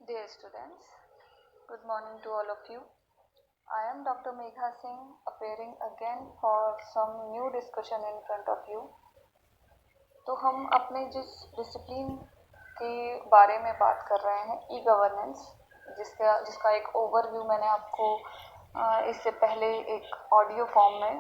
Dear students, good morning to all of you. I am Dr. Megha Singh appearing again for some new discussion in front of you. तो हम अपने जिस discipline के बारे में बात कर रहे हैं ई गवर्नेंस, जिसका एक ओवरव्यू मैंने आपको इससे पहले एक ऑडियो फॉर्म में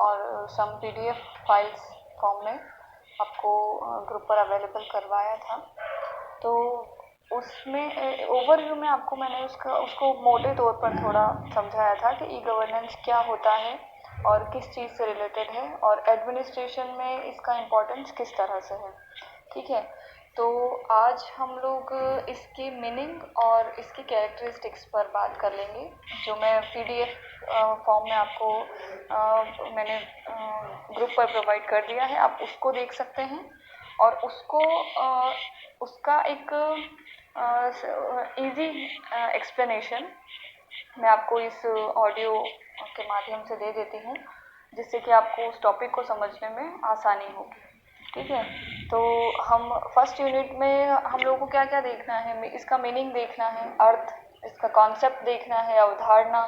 और सम PDF फाइल्स फॉर्म में आपको ग्रुप पर अवेलेबल करवाया था। तो उसमें ओवरव्यू में आपको मैंने उसको मोटे तौर पर थोड़ा समझाया था कि ई गवर्नेंस क्या होता है और किस चीज़ से रिलेटेड है और एडमिनिस्ट्रेशन में इसका इम्पोर्टेंस किस तरह से है। ठीक है, तो आज हम लोग इसकी मीनिंग और इसकी कैरेक्टरिस्टिक्स पर बात कर लेंगे, जो मैं PDF फॉर्म में आपको मैंने ग्रुप पर प्रोवाइड कर दिया है। आप उसको देख सकते हैं और उसका एक इजी एक्सप्लेनेशन मैं आपको इस ऑडियो के माध्यम से दे देती हूँ, जिससे कि आपको उस टॉपिक को समझने में आसानी होगी। ठीक है, तो हम फर्स्ट यूनिट में हम लोगों को क्या क्या देखना है, इसका मीनिंग देखना है, अर्थ, इसका कॉन्सेप्ट देखना है, अवधारणा,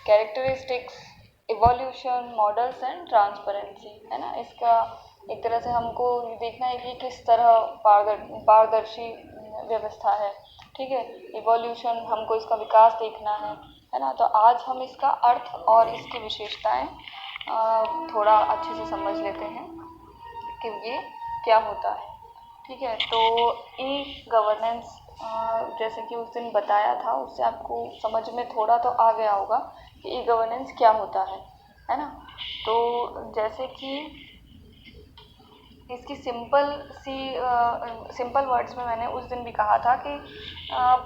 characteristics, evolution, models and transparency, है ना। इसका एक तरह से हमको देखना है कि किस तरह पारदर्शी व्यवस्था है। ठीक है, इवोल्यूशन, हमको इसका विकास देखना है ना। तो आज हम इसका अर्थ और इसकी विशेषताएं थोड़ा अच्छे से समझ लेते हैं कि ये क्या होता है। ठीक है, तो ई गवर्नेंस जैसे कि उस दिन बताया था, उससे आपको समझ में थोड़ा तो आ गया होगा कि ई गवर्नेंस क्या होता है ना। तो जैसे कि इसकी सिंपल वर्ड्स में मैंने उस दिन भी कहा था कि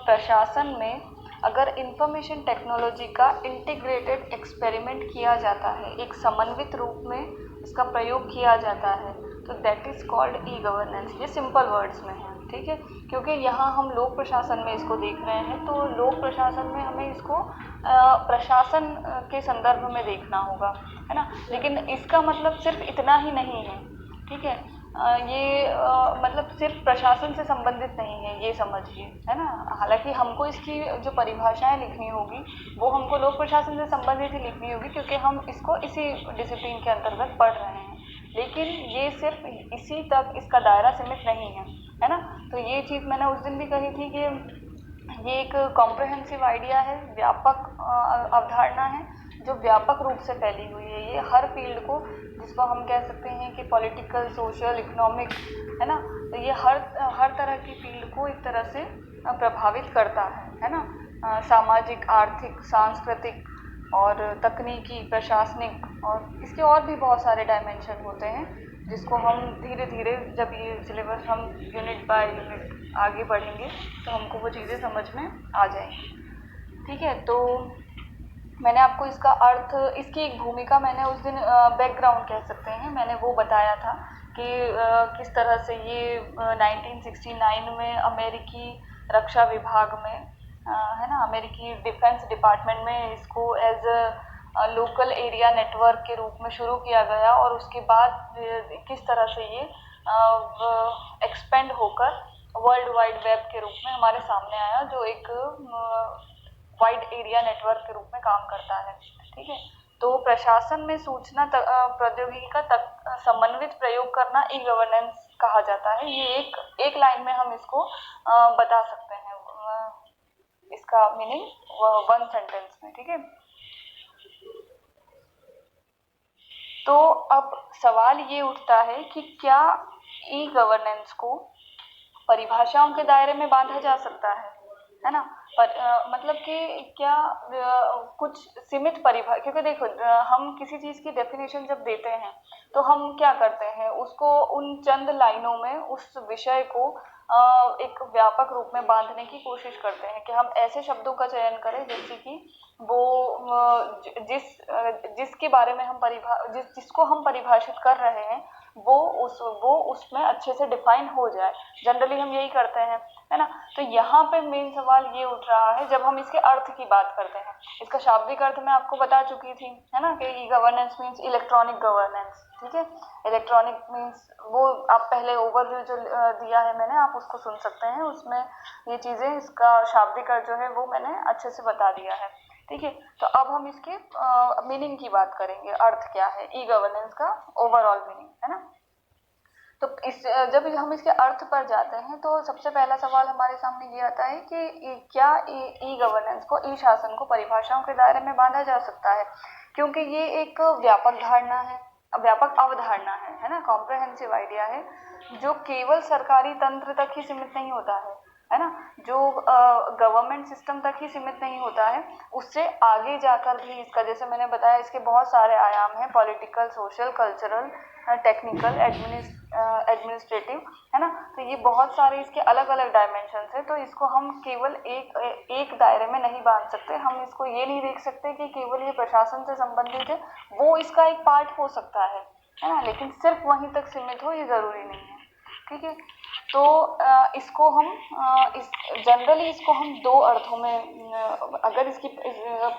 प्रशासन में अगर इंफॉर्मेशन टेक्नोलॉजी का इंटीग्रेटेड एक्सपेरिमेंट किया जाता है, एक समन्वित रूप में इसका प्रयोग किया जाता है, तो that is called e governance. ये सिंपल वर्ड्स में है। ठीक है, क्योंकि यहाँ हम लोक प्रशासन में इसको देख रहे हैं, तो लोक प्रशासन में हमें इसको प्रशासन के संदर्भ में देखना होगा, है ना। लेकिन इसका मतलब सिर्फ इतना ही नहीं है। ठीक है, ये मतलब सिर्फ प्रशासन से संबंधित नहीं है, ये समझिए, है ना। हालांकि हमको इसकी जो परिभाषाएं लिखनी होगी वो हमको लोक प्रशासन से संबंधित ही लिखनी होगी, क्योंकि हम इसको इसी डिसिप्लिन के अंतर्गत पढ़ रहे हैं। लेकिन ये सिर्फ इसी तक इसका दायरा सीमित नहीं है ना। तो ये चीज़ मैंने उस दिन भी कही थी कि ये एक कॉम्प्रहेंसिव आइडिया है, व्यापक अवधारणा है, जो व्यापक रूप से फैली हुई है। ये हर फील्ड को, जिसको हम कह सकते हैं कि पॉलिटिकल, सोशल, इकोनॉमिक, है ना, तो ये हर तरह की फील्ड को एक तरह से प्रभावित करता है ना। सामाजिक, आर्थिक, सांस्कृतिक और तकनीकी, प्रशासनिक, और इसके और भी बहुत सारे डायमेंशन होते हैं, जिसको हम धीरे धीरे, जब ये सिलेबस हम यूनिट बाय यूनिट आगे बढ़ेंगे, तो हमको वो चीज़ें समझ में आ जाएंगी। ठीक है, तो मैंने आपको इसका अर्थ, इसकी एक भूमिका, मैंने उस दिन बैकग्राउंड कह सकते हैं, मैंने वो बताया था कि किस तरह से ये 1969 में अमेरिकी रक्षा विभाग में, है ना, अमेरिकी डिफेंस डिपार्टमेंट में इसको एज लोकल एरिया नेटवर्क के रूप में शुरू किया गया, और उसके बाद किस तरह से ये एक्सपेंड होकर वर्ल्ड वाइड वेब के रूप में हमारे सामने आया, जो एक वाइड एरिया नेटवर्क के रूप में काम करता है। ठीक है, तो प्रशासन में सूचना प्रौद्योगिकी का समन्वित प्रयोग करना ई गवर्नेंस कहा जाता है। ये एक लाइन में हम इसको बता सकते हैं, इसका मीनिंग वन सेंटेंस में। ठीक है, तो अब सवाल ये उठता है कि क्या ई गवर्नेंस को परिभाषाओं के दायरे में बांधा जा सकता है ना। पर मतलब कि क्या कुछ सीमित परिभाषा, क्योंकि देखो हम किसी चीज़ की डेफिनेशन जब देते हैं तो हम क्या करते हैं, उसको उन चंद लाइनों में उस विषय को एक व्यापक रूप में बांधने की कोशिश करते हैं कि हम ऐसे शब्दों का चयन करें जिससे कि वो जिसके बारे में हम जिसको हम परिभाषित कर रहे हैं वो उसमें अच्छे से डिफाइन हो जाए। जनरली हम यही करते हैं, है ना। तो यहाँ पे मेन सवाल ये उठ रहा है जब हम इसके अर्थ की बात करते हैं। इसका शाब्दिक अर्थ मैं आपको बता चुकी थी, है ना, कि e governance means electronic governance. ठीक है, इलेक्ट्रॉनिक मीन्स वो आप पहले ओवरव्यू जो दिया है मैंने, आप उसको सुन सकते हैं, उसमें ये चीज़ें, इसका शाब्दिक अर्थ जो है वो मैंने अच्छे से बता दिया है। ठीक है, तो अब हम इसके मीनिंग की बात करेंगे, अर्थ क्या है ई गवर्नेंस का ओवरऑल मीनिंग, है ना। तो जब हम इसके अर्थ पर जाते हैं तो सबसे पहला सवाल हमारे सामने ये आता है कि क्या ई गवर्नेंस को, ई शासन को परिभाषाओं के दायरे में बांधा जा सकता है, क्योंकि ये एक व्यापक धारणा है, व्यापक अवधारणा है ना, कॉम्प्रहेंसिव आइडिया है, जो केवल सरकारी तंत्र तक ही सीमित नहीं होता है ना, जो गवर्नमेंट सिस्टम तक ही सीमित नहीं होता है, उससे आगे जाकर भी इसका, जैसे मैंने बताया, इसके बहुत सारे आयाम हैं, political, social, cultural, technical, administrative, है ना। तो ये बहुत सारे इसके अलग अलग डायमेंशंस है, तो इसको हम केवल एक दायरे में नहीं बांध सकते। हम इसको ये नहीं देख सकते कि केवल ये प्रशासन से संबंधित है, वो इसका एक पार्ट हो सकता है ना, लेकिन सिर्फ वहीं तक सीमित हो ये ज़रूरी नहीं है। ठीक है, तो इसको हम जनरली इसको हम दो अर्थों में, अगर इसकी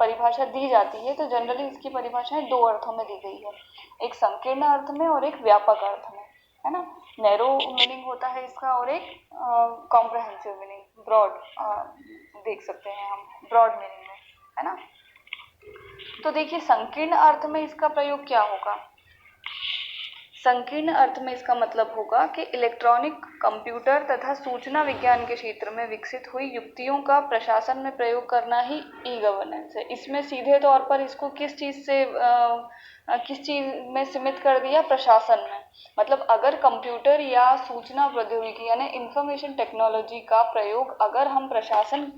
परिभाषा दी जाती है तो जनरली इसकी परिभाषाएं दो अर्थों में दी गई है, एक संकीर्ण अर्थ में और एक व्यापक अर्थ में, है ना। नैरो मीनिंग होता है इसका और एक कॉम्प्रहेंसिव मीनिंग, ब्रॉड, देख सकते हैं हम ब्रॉड मीनिंग में, है ना। तो देखिए संकीर्ण अर्थ में इसका प्रयोग क्या होगा। संकीर्ण अर्थ में इसका मतलब होगा कि इलेक्ट्रॉनिक, कंप्यूटर तथा सूचना विज्ञान के क्षेत्र में विकसित हुई युक्तियों का प्रशासन में प्रयोग करना ही ई गवर्नेंस है। इसमें सीधे तौर पर इसको किस चीज़ में सीमित कर दिया, प्रशासन में। मतलब अगर कंप्यूटर या सूचना प्रौद्योगिकी यानी इंफॉर्मेशन टेक्नोलॉजी का प्रयोग अगर हम प्रशासन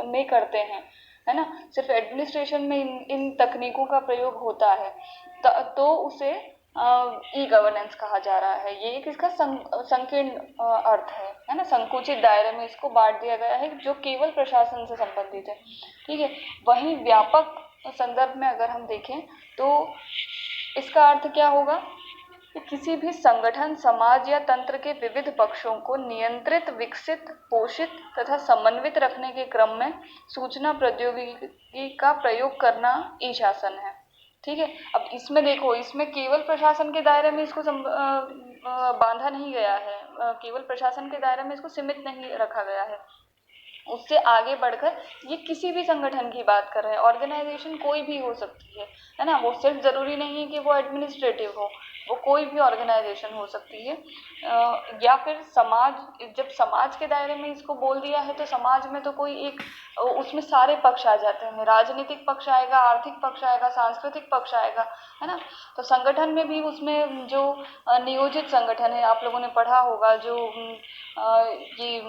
में करते हैं, है ना, सिर्फ एडमिनिस्ट्रेशन में इन तकनीकों का प्रयोग होता है, तो उसे ई गवर्नेंस कहा जा रहा है। ये एक इसका संकीर्ण अर्थ है ना, संकुचित दायरे में इसको बांट दिया गया है जो केवल प्रशासन से संबंधित है। ठीक है, वहीं व्यापक संदर्भ में अगर हम देखें तो इसका अर्थ क्या होगा कि किसी भी संगठन, समाज या तंत्र के विविध पक्षों को नियंत्रित, विकसित, पोषित तथा समन्वित रखने के क्रम में सूचना प्रौद्योगिकी का प्रयोग करना ई शासन है। ठीक है, अब इसमें देखो, इसमें केवल प्रशासन के दायरे में इसको बांधा नहीं गया है, केवल प्रशासन के दायरे में इसको सीमित नहीं रखा गया है, उससे आगे बढ़कर ये किसी भी संगठन की बात कर रहे हैं, ऑर्गेनाइजेशन कोई भी हो सकती है ना, वो सिर्फ ज़रूरी नहीं है कि वो एडमिनिस्ट्रेटिव हो, वो कोई भी ऑर्गेनाइजेशन हो सकती है। या फिर समाज, जब समाज के दायरे में इसको बोल दिया है तो समाज में तो कोई एक, उसमें सारे पक्ष आ जाते हैं, राजनीतिक पक्ष आएगा, आर्थिक पक्ष आएगा, सांस्कृतिक पक्ष आएगा, है ना। तो संगठन में भी उसमें जो नियोजित संगठन है, आप लोगों ने पढ़ा होगा, जो ये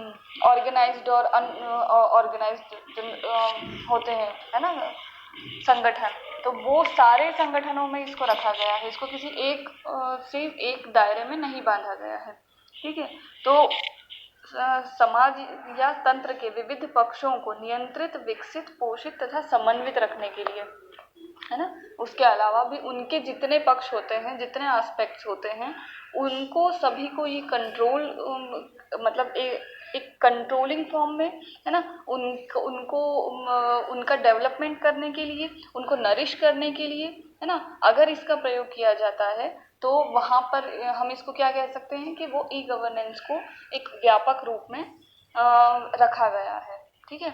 ऑर्गेनाइज्ड और अनऑर्गेनाइज्ड होते हैं, है ना, संगठन, तो वो सारे संगठनों में इसको रखा गया है, इसको किसी एक सिर्फ एक दायरे में नहीं बांधा गया है। ठीक है, तो समाज या तंत्र के विविध पक्षों को नियंत्रित, विकसित, पोषित तथा समन्वित रखने के लिए, है ना, उसके अलावा भी उनके जितने पक्ष होते हैं, जितने एस्पेक्ट्स होते हैं, उनको सभी को ये कंट्रोल, मतलब एक कंट्रोलिंग फॉर्म में, है ना, उनको उनका डेवलपमेंट करने के लिए, उनको नरिश करने के लिए, है ना, अगर इसका प्रयोग किया जाता है तो वहाँ पर हम इसको क्या कह सकते हैं कि वो ई गवर्नेंस को एक व्यापक रूप में रखा गया है। ठीक है,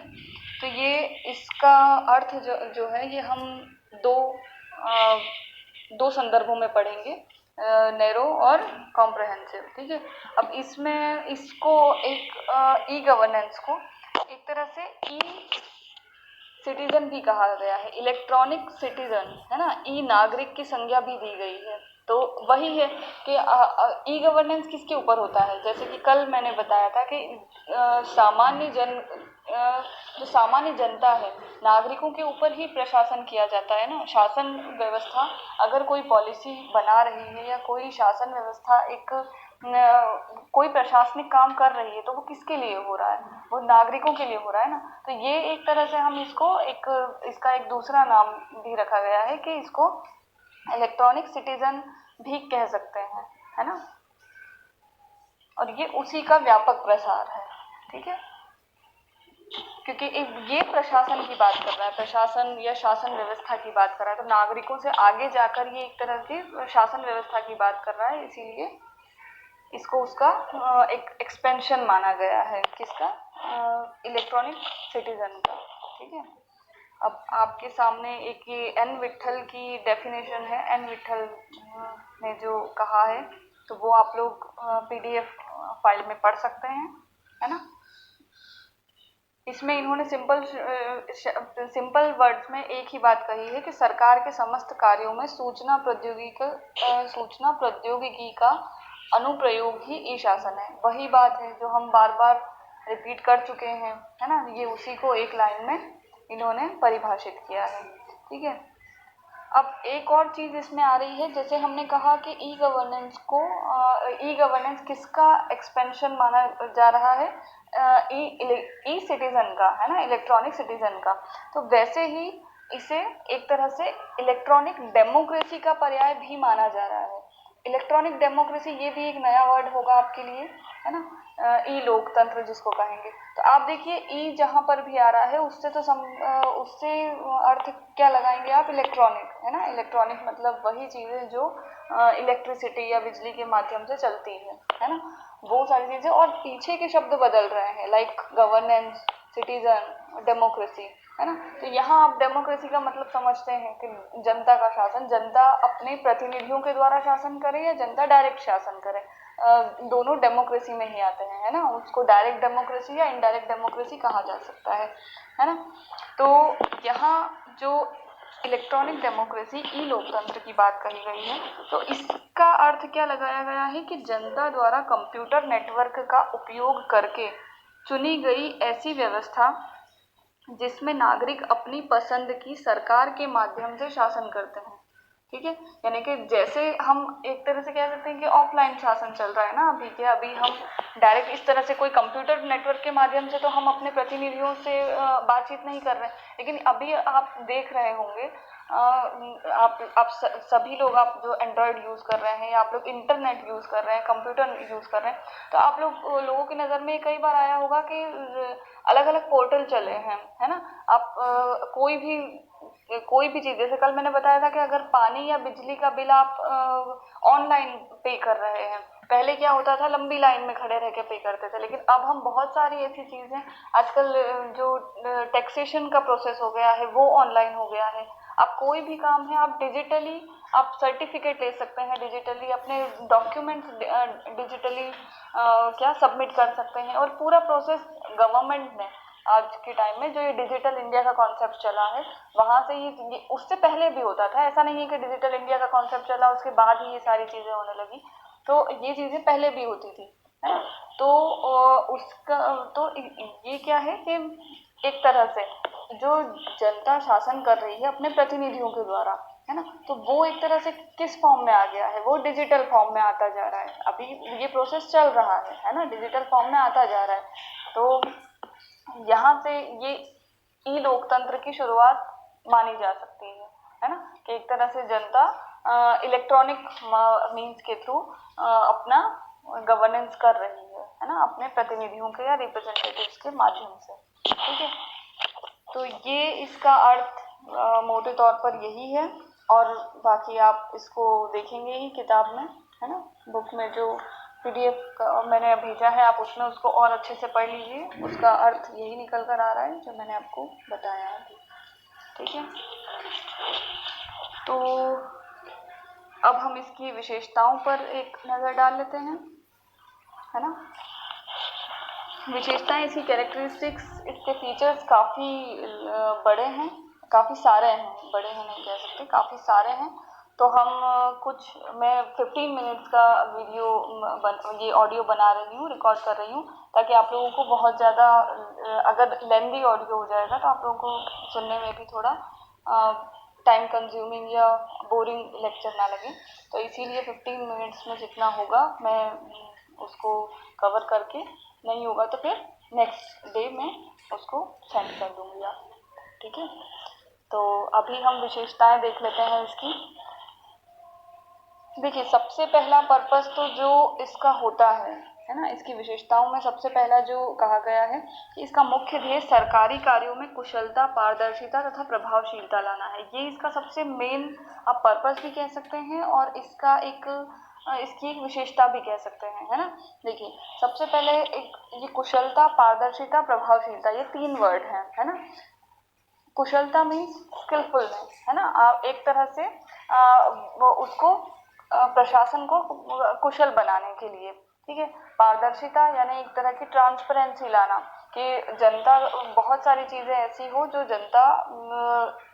तो ये इसका अर्थ जो है ये हम दो संदर्भों में पढ़ेंगे, नैरो और कॉम्प्रहेंसिव। ठीक है, अब इसमें इसको एक ई गवर्नेंस को एक तरह से ई सिटीजन भी कहा गया है, इलेक्ट्रॉनिक सिटीजन, है ना, ई नागरिक की संज्ञा भी दी गई है। तो वही है कि ई गवर्नेंस किसके ऊपर होता है, जैसे कि कल मैंने बताया था कि जो सामान्य जनता है, नागरिकों के ऊपर ही प्रशासन किया जाता है ना। शासन व्यवस्था अगर कोई पॉलिसी बना रही है या कोई शासन व्यवस्था कोई प्रशासनिक काम कर रही है तो वो किसके लिए हो रहा है, वो नागरिकों के लिए हो रहा है ना। तो ये एक तरह से हम इसको इसका एक दूसरा नाम भी रखा गया है कि इसको इलेक्ट्रॉनिक सिटीजन भी कह सकते हैं, है ना। और ये उसी का व्यापक प्रसार है, ठीक है, क्योंकि ये प्रशासन की बात कर रहा है, प्रशासन या शासन व्यवस्था की बात कर रहा है, तो नागरिकों से आगे जाकर ये एक तरह की शासन व्यवस्था की बात कर रहा है, इसीलिए इसको उसका एक एक्सपेंशन माना गया है, किसका, इलेक्ट्रॉनिक सिटीजन का, ठीक है। अब आपके सामने एक ये एन विट्ठल की डेफिनेशन है, एन विट्ठल ने जो कहा है, तो वो आप लोग PDF फाइल में पढ़ सकते हैं, है ना। इसमें इन्होंने सिंपल वर्ड्स में एक ही बात कही है कि सरकार के समस्त कार्यों में सूचना प्रौद्योगिकी का अनुप्रयोग ही ई शासन है। वही बात है जो हम बार बार रिपीट कर चुके हैं, है ना। ये उसी को एक लाइन में इन्होंने परिभाषित किया है, ठीक है। अब एक और चीज इसमें आ रही है, जैसे हमने कहा कि ई गवर्नेंस किसका एक्सपेंशन माना जा रहा है, ई सिटीजन का, है ना, इलेक्ट्रॉनिक सिटीजन का। तो वैसे ही इसे एक तरह से इलेक्ट्रॉनिक डेमोक्रेसी का पर्याय भी माना जा रहा है। इलेक्ट्रॉनिक डेमोक्रेसी ये भी एक नया वर्ड होगा आपके लिए, है ना, ई लोकतंत्र जिसको कहेंगे। तो आप देखिए ई जहाँ पर भी आ रहा है उससे उससे अर्थ क्या लगाएंगे आप, इलेक्ट्रॉनिक, है ना। इलेक्ट्रॉनिक मतलब वही चीज़ें जो इलेक्ट्रिसिटी या बिजली के माध्यम से चलती है ना, वो सारी चीज़ें। और पीछे के शब्द बदल रहे हैं, लाइक गवर्नेंस, सिटीजन, डेमोक्रेसी, है ना। तो यहाँ आप डेमोक्रेसी का मतलब समझते हैं कि जनता का शासन, जनता अपने प्रतिनिधियों के द्वारा शासन करे या जनता डायरेक्ट शासन करे, दोनों डेमोक्रेसी में ही आते हैं, है ना। उसको डायरेक्ट डेमोक्रेसी या इनडायरेक्ट डेमोक्रेसी कहा जा सकता है ना। तो यहाँ जो इलेक्ट्रॉनिक डेमोक्रेसी, ई लोकतंत्र की बात कही गई है, तो इसका अर्थ क्या लगाया गया है कि जनता द्वारा कंप्यूटर नेटवर्क का उपयोग करके चुनी गई ऐसी व्यवस्था जिसमें नागरिक अपनी पसंद की सरकार के माध्यम से शासन करते हैं, ठीक है। यानी कि जैसे हम एक तरह से कह सकते हैं कि ऑफलाइन शासन चल रहा है ना अभी, के अभी हम डायरेक्ट इस तरह से कोई कंप्यूटर नेटवर्क के माध्यम से तो हम अपने प्रतिनिधियों से बातचीत नहीं कर रहे हैं, लेकिन अभी आप देख रहे होंगे, आप सभी लोग, आप जो एंड्रॉयड यूज़ कर रहे हैं या आप लोग इंटरनेट यूज़ कर रहे हैं, कंप्यूटर यूज़ कर रहे हैं, तो आप लोगों की नज़र में कई बार आया होगा कि अलग अलग पोर्टल चले हैं, है ना। आप कोई भी चीज़, जैसे कल मैंने बताया था कि अगर पानी या बिजली का बिल आप ऑनलाइन पे कर रहे हैं, पहले क्या होता था, लंबी लाइन में खड़े रह के पे करते थे, लेकिन अब हम बहुत सारी ऐसी चीज़ें आजकल, जो टैक्सेशन का प्रोसेस हो गया है वो ऑनलाइन हो गया है। आप कोई भी काम है आप डिजिटली, आप सर्टिफिकेट ले सकते हैं डिजिटली, अपने डॉक्यूमेंट्स डिजिटली क्या सबमिट कर सकते हैं, और पूरा प्रोसेस गवर्नमेंट ने आज के टाइम में जो ये डिजिटल इंडिया का कॉन्सेप्ट चला है, वहाँ से ही, उससे पहले भी होता था, ऐसा नहीं है कि डिजिटल इंडिया का कॉन्सेप्ट चला उसके बाद ही ये सारी चीज़ें होने लगी, तो ये चीज़ें पहले भी होती थी, है ना। तो उसका तो ये क्या है कि एक तरह से जो जनता शासन कर रही है अपने प्रतिनिधियों के द्वारा, है ना, तो वो एक तरह से किस फॉर्म में आ गया है, वो डिजिटल फॉर्म में आता जा रहा है, अभी ये प्रोसेस चल रहा है ना, डिजिटल फॉर्म में आता जा रहा है। तो यहाँ से ये ई लोकतंत्र की शुरुआत मानी जा सकती है ना, कि एक तरह से जनता इलेक्ट्रॉनिक मीन्स के थ्रू अपना गवर्नेंस कर रही है ना, अपने प्रतिनिधियों के या रिप्रेजेंटेटिव्स के माध्यम से, ठीक है। तो ये इसका अर्थ मोटे तौर पर यही है, और बाकी आप इसको देखेंगे ही किताब में, है ना, बुक में जो PDF मैंने भेजा है, आप उसमें उसको और अच्छे से पढ़ लीजिए, उसका अर्थ यही निकल कर आ रहा है जो मैंने आपको बताया है, ठीक है। तो अब हम इसकी विशेषताओं पर एक नज़र डाल लेते हैं, है ना। विशेषताएं, इसकी कैरेक्टरिस्टिक्स, इसके फीचर्स काफ़ी बड़े हैं, काफ़ी सारे हैं, बड़े हैं नहीं कह सकते, काफ़ी सारे हैं। तो हम मैं 15 मिनट्स का ये ऑडियो बना रही हूँ, रिकॉर्ड कर रही हूँ, ताकि आप लोगों को बहुत ज़्यादा, अगर लेंदी ऑडियो हो जाएगा तो आप लोगों को सुनने में भी थोड़ा टाइम कंज्यूमिंग या बोरिंग लेक्चर ना लगे, तो इसीलिए 15 मिनट्स में जितना होगा मैं उसको कवर करके, नहीं होगा तो फिर नेक्स्ट डे में उसको सेंड कर दूँगी आप, ठीक है। तो अभी हम विशेषताएं देख लेते हैं इसकी। देखिए, सबसे पहला पर्पस तो जो इसका होता है ना, इसकी विशेषताओं में सबसे पहला जो कहा गया है कि इसका मुख्य ध्येय सरकारी कार्यों में कुशलता, पारदर्शिता तथा प्रभावशीलता लाना है। ये इसका सबसे मेन आप पर्पस भी कह सकते हैं और इसका इसकी एक विशेषता भी कह सकते हैं, है ना। देखिए, सबसे पहले एक ये कुशलता, पारदर्शिता, प्रभावशीलता, ये 3 वर्ड हैं, है ना। कुशलता मीन्स स्किलफुलनेस, है ना। आप एक तरह से वो उसको प्रशासन को कुशल बनाने के लिए, ठीक है। पारदर्शिता यानी एक तरह की ट्रांसपेरेंसी लाना कि जनता, बहुत सारी चीजें ऐसी हो जो जनता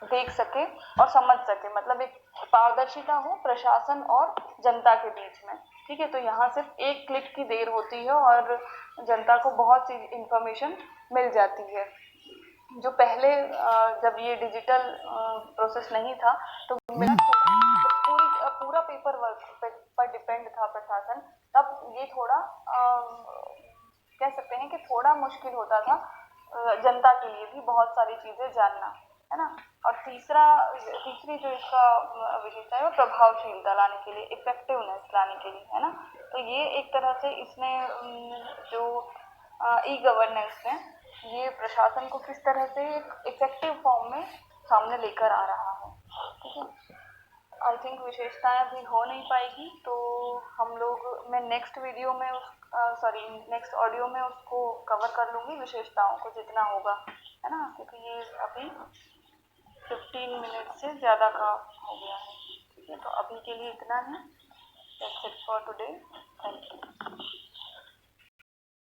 देख सके और समझ सके, मतलब एक पारदर्शिता हो प्रशासन और जनता के बीच में, ठीक है। तो यहाँ सिर्फ एक क्लिक की देर होती है और जनता को बहुत सी इंफॉर्मेशन मिल जाती है। जो पहले जब ये डिजिटल प्रोसेस नहीं था तो मेरा पूरा पेपर वर्क पर डिपेंड था प्रशासन, तब ये थोड़ा कह सकते हैं कि थोड़ा मुश्किल होता था जनता के लिए भी बहुत सारी चीजें जानना, है ना। और तीसरी जो इसका विशेषता है वो प्रभावशीलता लाने के लिए, इफेक्टिवनेस लाने के लिए, है ना। तो ये एक तरह से इसने जो ई गवर्नेंस है ये प्रशासन को किस तरह से एक इफेक्टिव फॉर्म में सामने लेकर आ रहा है, ठीक है। आई थिंक विशेषताएं अभी हो नहीं पाएगी, तो हम लोग मैं नेक्स्ट वीडियो में नेक्स्ट ऑडियो में उसको कवर कर लूँगी, विशेषताओं को जितना होगा, है ना, क्योंकि ये अभी 15 मिनट से ज़्यादा का हो गया है, ठीक है। तो अभी के लिए इतना ही। That's it for today. Thank you.